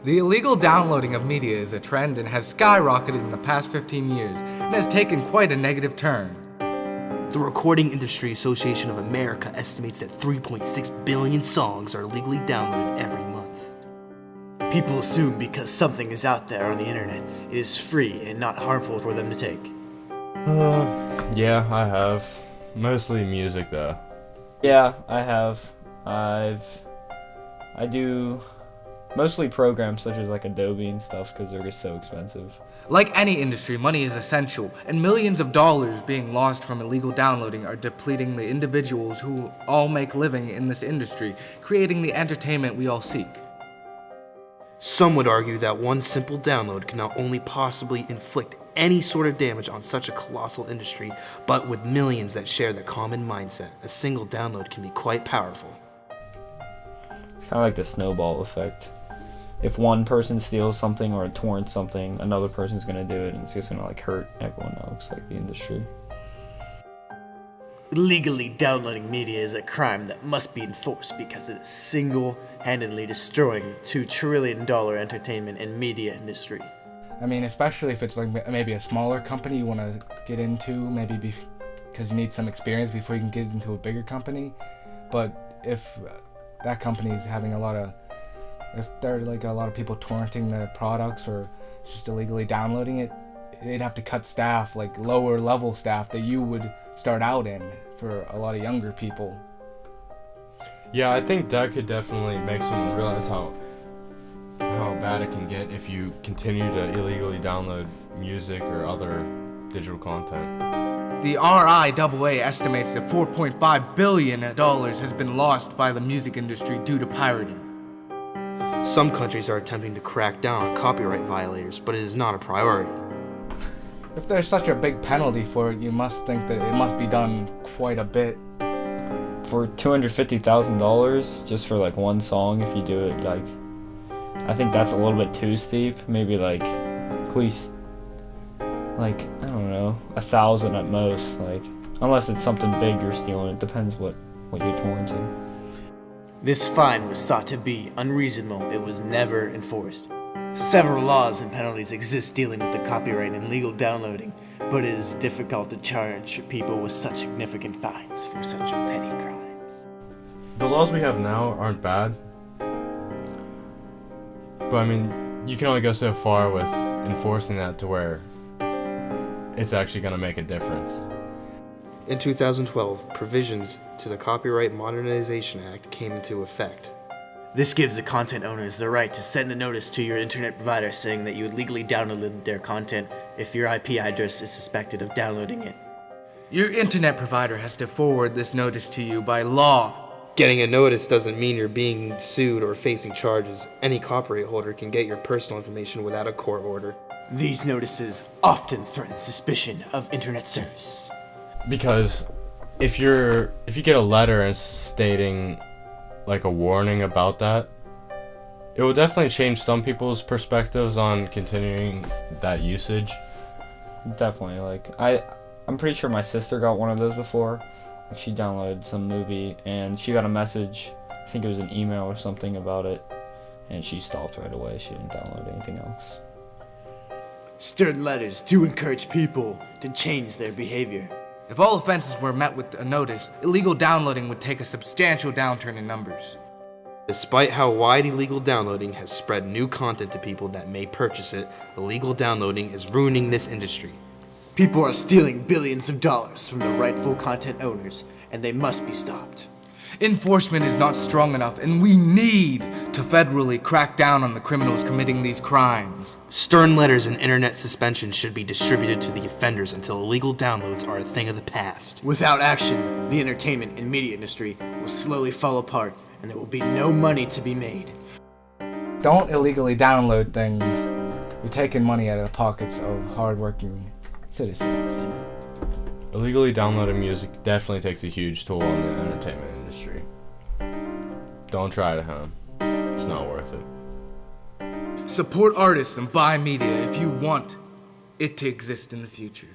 The illegal downloading of media is a trend and has skyrocketed in the past 15 years and has taken quite a negative turn. The Recording Industry Association of America estimates that 3.6 billion songs are illegally downloaded every month. People assume because something is out there on the internet, it is free and not harmful for them to take. Yeah, I have. Mostly music, though. Yeah, I have. I do mostly programs such as like Adobe and stuff because they're just so expensive. Like any industry, money is essential, and millions of dollars being lost from illegal downloading are depleting the individuals who all make living in this industry, creating the entertainment we all seek. Some would argue that one simple download can not only possibly inflict any sort of damage on such a colossal industry, but with millions that share the common mindset, a single download can be quite powerful. It's kind of like the snowball effect. If one person steals something or torrents something, another person's gonna do it, and it's just gonna like hurt everyone else, like the industry. Illegally downloading media is a crime that must be enforced because it is single-handedly destroying the $2 trillion entertainment and media industry. I mean, especially if it's like maybe a smaller company you want to get into, maybe because you need some experience before you can get into a bigger company. But if that company is having if there are like a lot of people torrenting their products or just illegally downloading it, they'd have to cut staff, like lower level staff that you would start out in for a lot of younger people. Yeah, I think that could definitely make someone realize how bad it can get if you continue to illegally download music or other digital content. The RIAA estimates that $4.5 billion has been lost by the music industry due to pirating. Some countries are attempting to crack down on copyright violators, but it is not a priority. If there's such a big penalty for it, you must think that it must be done quite a bit. For $250,000 just for like one song, if you do it, like, I think that's a little bit too steep. Maybe like at least like, I don't know, 1,000 at most, like, unless it's something big you're stealing. It depends what you're torrenting. This fine was thought to be unreasonable. It was never enforced. Several laws and penalties exist dealing with the copyright and legal downloading, but it is difficult to charge people with such significant fines for such petty crimes. The laws we have now aren't bad, but I mean, you can only go so far with enforcing that to where it's actually going to make a difference. In 2012, provisions to the Copyright Modernization Act came into effect. This gives the content owners the right to send a notice to your internet provider saying that you illegally downloaded their content if your IP address is suspected of downloading it. Your internet provider has to forward this notice to you by law. Getting a notice doesn't mean you're being sued or facing charges. Any copyright holder can get your personal information without a court order. These notices often threaten suspicion of internet service. Because if you get a letter stating like a warning about that, it will definitely change some people's perspectives on continuing that usage. Definitely, like, I'm pretty sure my sister got one of those before. Like, she downloaded some movie and she got a message, I think it was an email or something about it, and she stopped right away. She didn't download anything else. Stern letters do encourage people to change their behavior. If all offenses were met with a notice, illegal downloading would take a substantial downturn in numbers. Despite how wide illegal downloading has spread new content to people that may purchase it, illegal downloading is ruining this industry. People are stealing billions of dollars from the rightful content owners, and they must be stopped. Enforcement is not strong enough, and we need to federally crack down on the criminals committing these crimes. Stern letters and internet suspension should be distributed to the offenders until illegal downloads are a thing of the past. Without action, the entertainment and media industry will slowly fall apart, and there will be no money to be made. Don't illegally download things. You're taking money out of the pockets of hardworking citizens. Illegally downloading music definitely takes a huge toll on the entertainment industry. Don't try it at home. It's not worth it. Support artists and buy media if you want it to exist in the future.